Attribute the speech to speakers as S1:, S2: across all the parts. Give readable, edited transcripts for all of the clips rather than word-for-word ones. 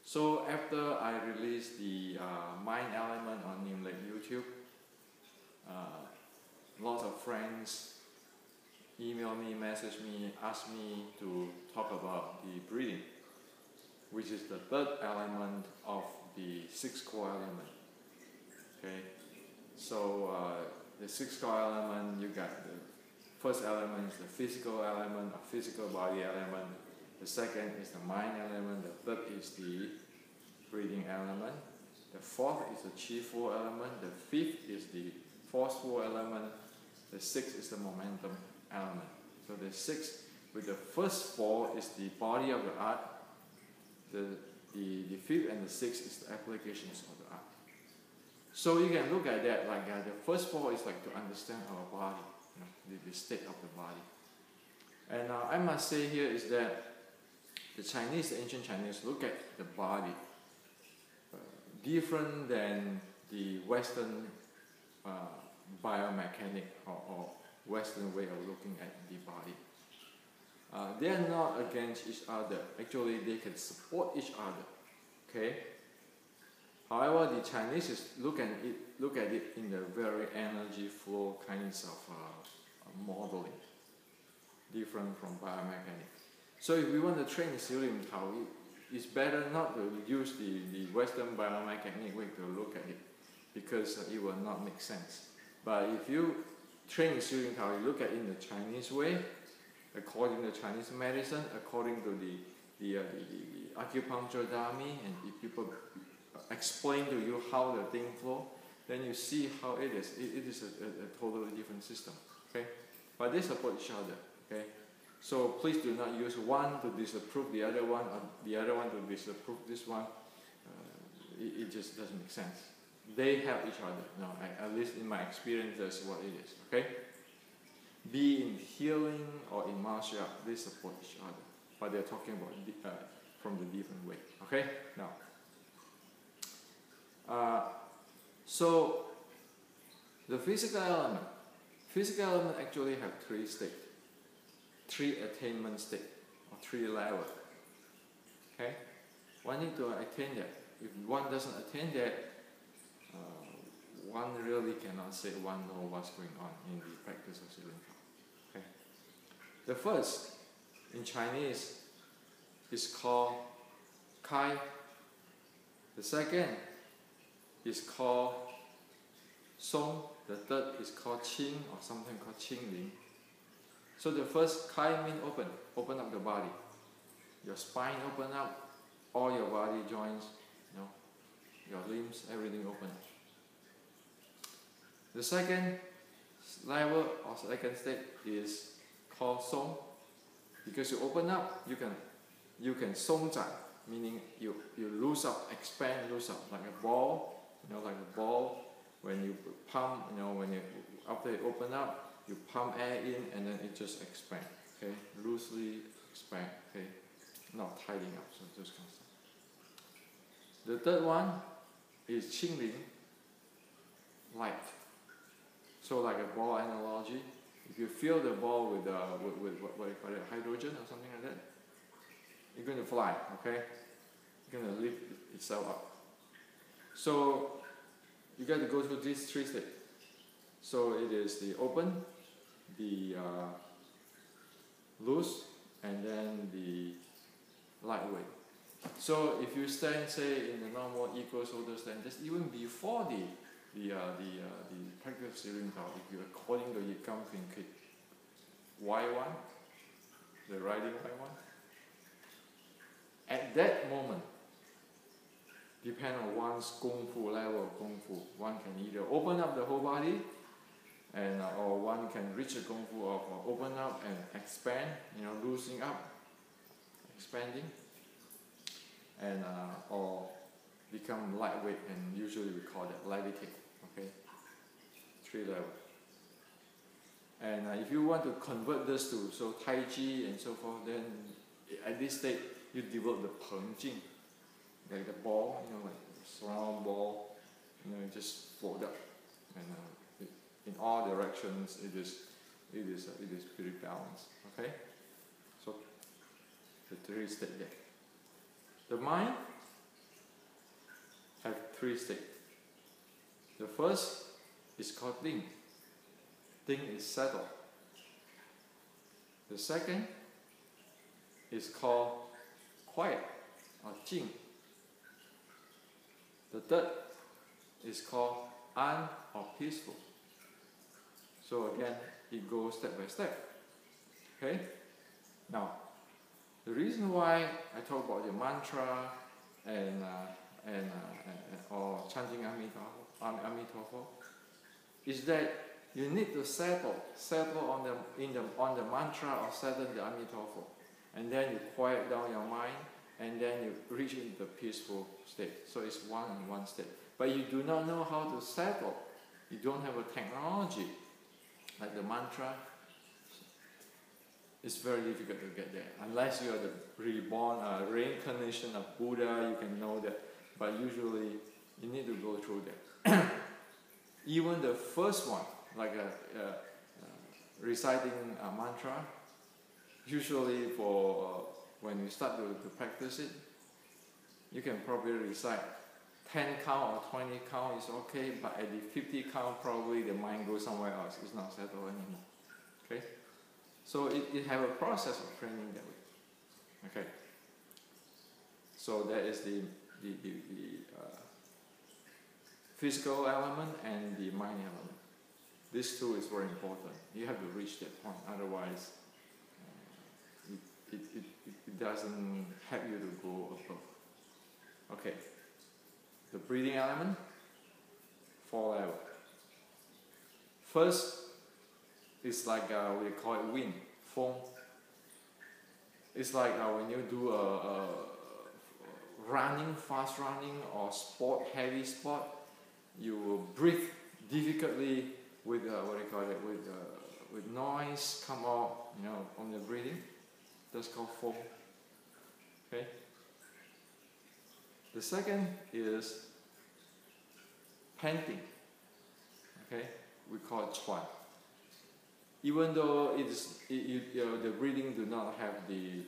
S1: So after I released the mind element on Neem Lake YouTube, lots of friends email me, message me, ask me to talk about the breathing, which is the third element of the six core element. Okay, so the six core element, you got the first element is the physical element, or physical body element. The second is the mind element. The third is the breathing element. The fourth is the chi four element. The fifth is the force four element. The sixth is the momentum element. So the sixth, with the first four, is the body of the art. The fifth and the sixth is the applications of the art. So you can look at that like the first four is like to understand our body, the state of the body. And I must say here is that the Chinese, the ancient Chinese, look at the body different than the Western biomechanic or Western way of looking at the body. They are not against each other. Actually, they can support each other. Okay. However, the Chinese look at it in the very energy flow kinds of modeling, different from biomechanics. So if we want to train the Xilin Tao, it's better not to use the Western biomechanic way to look at it, because it will not make sense. But if you train the Xilin Tao, you look at it in the Chinese way, according to Chinese medicine, according to the acupuncture dami, and if people explain to you how the thing flow, then you see how it is. It is a totally different system. Okay, but they support each other. Okay. So please do not use one to disapprove the other one, or the other one to disapprove this one. It just doesn't make sense. They help each other. No, at least in my experience, that's what it is. Okay. Be in healing or in martial art, they support each other, but they're talking about from the different way. Okay. Now, so the physical element actually have three states. 3 attainment state, or 3 levels. Okay, one need to attain that. If one doesn't attain that, one really cannot say one know what's going on in the practice of Xilin Tao. Okay, the first in Chinese is called Kai. The second is called Song. The third is called Qing, or something called Qingling. So the first Kai means open up the body. Your spine open up, all your body joints, your limbs, everything open up. The second level or second state is called Song. Because you open up, you can Song zai, meaning you loose up, expand, loose up like a ball, like a ball. When you pump, after you open up, you pump air in and then it just expands, okay? Loosely expand, okay? Not tidying up, so just kind of stuff. The third one is Qingling, light. So like a ball analogy, if you fill the ball with what you call it, hydrogen or something like that, you're going to fly, okay? You're going to lift itself up. So you got to go through these 3 states. So it is the open, the loose, and then the lightweight. So if you stand, say, in the normal equal shoulder stand, just even before the practice of Xilin Tao, if you according to Yikang Kit Y1, the riding Y1, at that moment, depend on one's Kung Fu level of Kung Fu, one can either open up the whole body, and or one can reach a Kung Fu of open up and expand, loosening up, expanding, and or become lightweight, and usually we call that levitate. Okay, 3 levels. And if you want to convert this to Tai Chi and so forth, then at this state you develop the Peng Jing, like the ball, like a round ball, it just float up, and in all directions it is pretty balanced. Okay, so the 3 states there. The mind three states. The first is called Ting. Ting is settled. The second is called quiet or Jing. The third is called An or peaceful. So again, it goes step by step. Okay? Now, the reason why I talk about the mantra or chanting Amitabha is that you need to settle on the mantra or settle the Amitabha, and then you quiet down your mind, and then you reach into the peaceful state. So it's one in one state. But you do not know how to settle. You don't have a technology like the mantra. It's very difficult to get there. Unless you are the reborn reincarnation of Buddha, you can know that. But usually, you need to go through that. Even the first one, like reciting a mantra, usually for when you start to practice it, you can probably recite 10 count or 20 count is okay, but at the 50 count, probably the mind goes somewhere else. It's not settled anymore. Okay? So it have a process of training that way. Okay. So that is the physical element and the mind element. This two is very important. You have to reach that point. Otherwise, it doesn't help you to go above. Okay. The breathing element, 4 levels. First, it's like we call it wind, foam. It's like when you do a running, fast running or sport, heavy sport, you will breathe difficultly with with noise come out, from the breathing. That's called foam. Okay. The second is panting. Okay, we call it chuan. Even though the breathing do not have the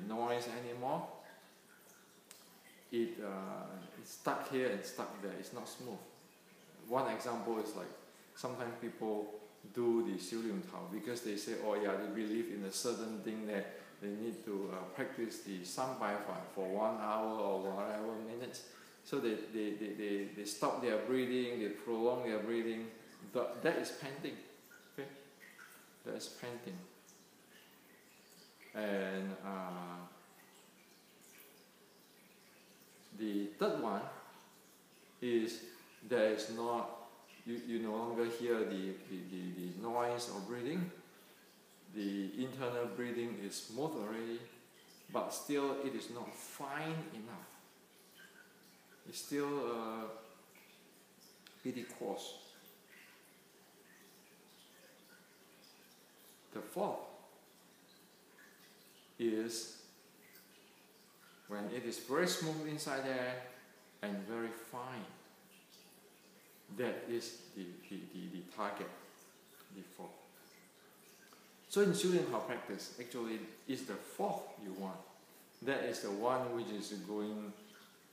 S1: noise anymore, it's stuck here and stuck there. It's not smooth. One example is like sometimes people do the Xiu Liang Tao because they say, oh yeah, they believe in a certain thing that they need to practice the San Bai Fa for 1 hour or whatever minutes. So they stop their breathing, they prolong their breathing. That is panting. Okay? That is panting. And the third one is there is not, you no longer hear the noise of breathing. The internal breathing is smooth already, but still it is not fine enough. It's still pretty coarse. The fourth is when it is very smooth inside there and very fine. That is the target, the fourth. So in Xiu Liang Tao practice, actually it's the fourth you want. That is the one which is going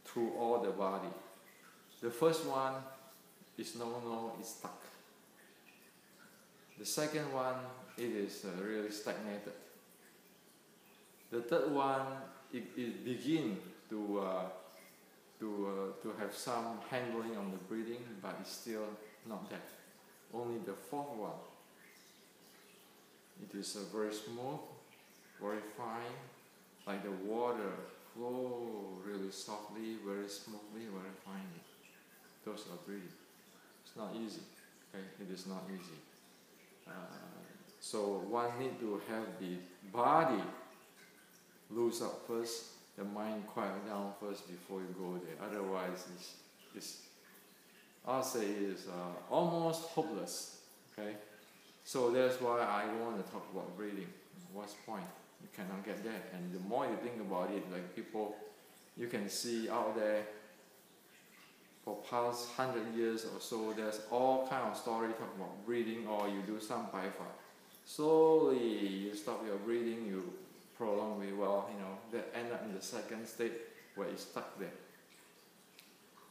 S1: through all the body. The first one is no, it's stuck. The second one, it is really stagnated. The third one, it begins to have some handling on the breathing, but it's still not that. Only the fourth one. It is very smooth, very fine, like the water flow really softly, very smoothly, very finely. Those are breathing. It's not easy. Okay? It is not easy. So one need to have the body loose up first, the mind quiet down first before you go there. Otherwise, I'll say it's almost hopeless. Okay. So that's why I want to talk about breathing. What's the point? You cannot get that. And the more you think about it, like people, you can see out there for past 100 years or so, there's all kind of story talking about breathing, or you do some Bai Fa. Slowly you stop your breathing, you prolong it, that end up in the second state where it's stuck there.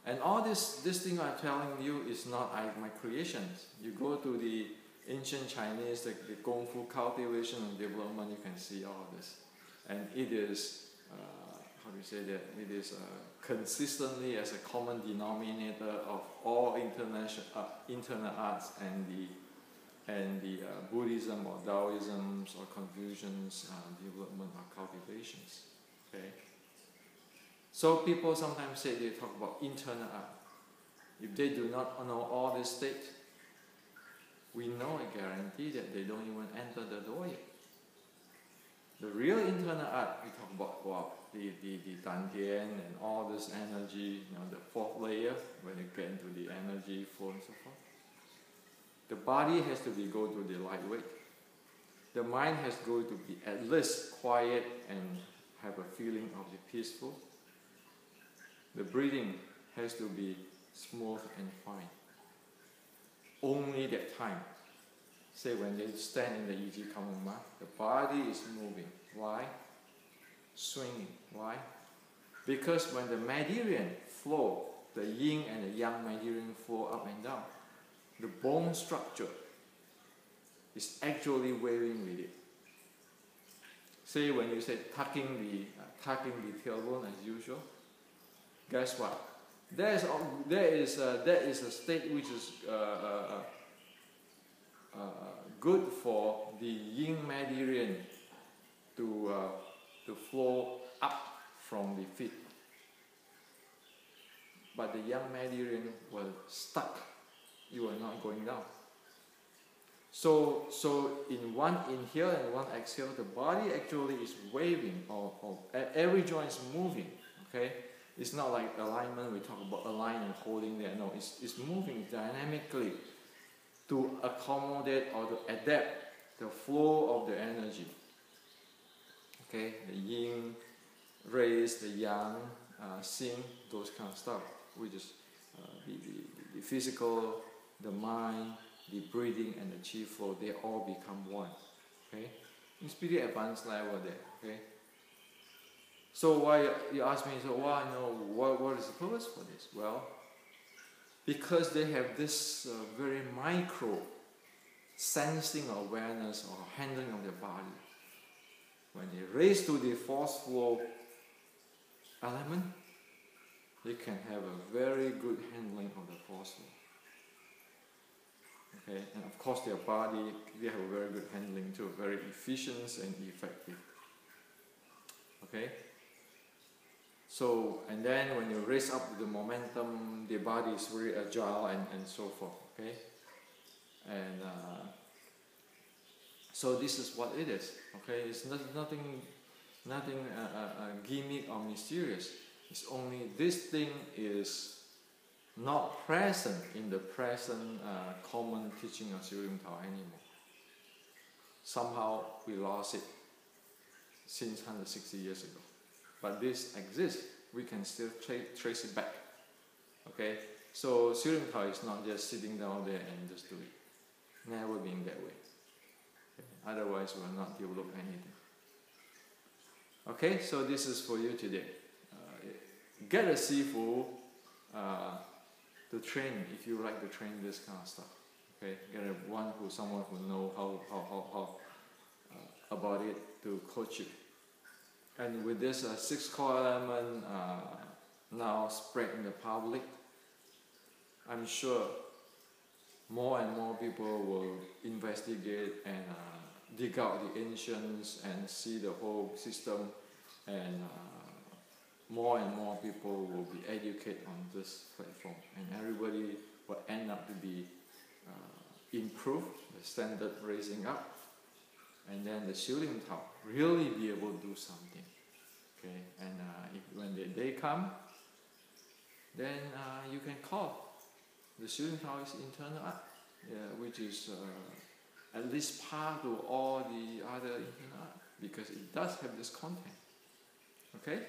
S1: And all this thing I'm telling you is not my creations. You go to the ancient Chinese, the Kung Fu cultivation and development, you can see all this. And it is, how do you say that? It is consistently as a common denominator of all internal arts and the Buddhism or Taoism or Confucian's development or cultivations. Okay. So people sometimes say they talk about internal art. If they do not know all this state, we know a guarantee that they don't even enter the door yet. The real internal art, we talk about the Dantian and all this energy, the fourth layer, when you get into the energy flow and so forth. The body has to go to the lightweight. The mind has to go to be at least quiet and have a feeling of the peaceful. The breathing has to be smooth and fine. Only that time. Say when they stand in the Yi Common Mat, the body is moving. Why? Swinging. Why? Because when the Meridian flow, the yin and the yang Meridian flow up and down, the bone structure is actually waving with it. Say when you say tucking the tailbone as usual, guess what? There is a state which is good for the yin Meridian to flow up from the feet, but the yang Meridian was stuck. You are not going down. So in one inhale and one exhale, the body actually is waving, or every joint is moving. Okay. It's not like alignment, we talk about align and holding there. No, it's moving dynamically to accommodate or to adapt the flow of the energy. Okay, the yin raise, the yang sing, those kind of stuff. We just the physical, the mind, the breathing, and the chi flow, they all become one. Okay, it's pretty advanced level there. Okay. So why you ask me? So why what is the purpose for this? Well, because they have this very micro sensing awareness or handling of their body. When they raise to the force flow element, they can have a very good handling of the force flow. Okay, and of course their body, they have a very good handling too, very efficient and effective. Okay. So, and then when you raise up the momentum, the body is very agile and so forth, okay? And so this is what it is, okay? It's nothing gimmick or mysterious. It's only this thing is not present in the present common teaching of Siu Lim Tao anymore. Somehow we lost it since 160 years ago. But this exists. We can still trace it back. Okay? So Siu Lim Tao is not just sitting down there and just do it. Never been that way. Okay? Otherwise we will not develop anything. Okay? So this is for you today. Get a sifu to train if you like to train this kind of stuff. Okay? Get someone who know how about it to coach you. And with this 6 core element now spread in the public, I'm sure more and more people will investigate and dig out the ancients and see the whole system, and more and more people will be educated on this platform, and everybody will end up to be improved, the standard raising up, and then the Siu Lim Tao really be able to do something. Okay, and when the day come, then you can call the Siu Lim Tao is internal art, which is at least part of all the other internal art, because it does have this content. Okay.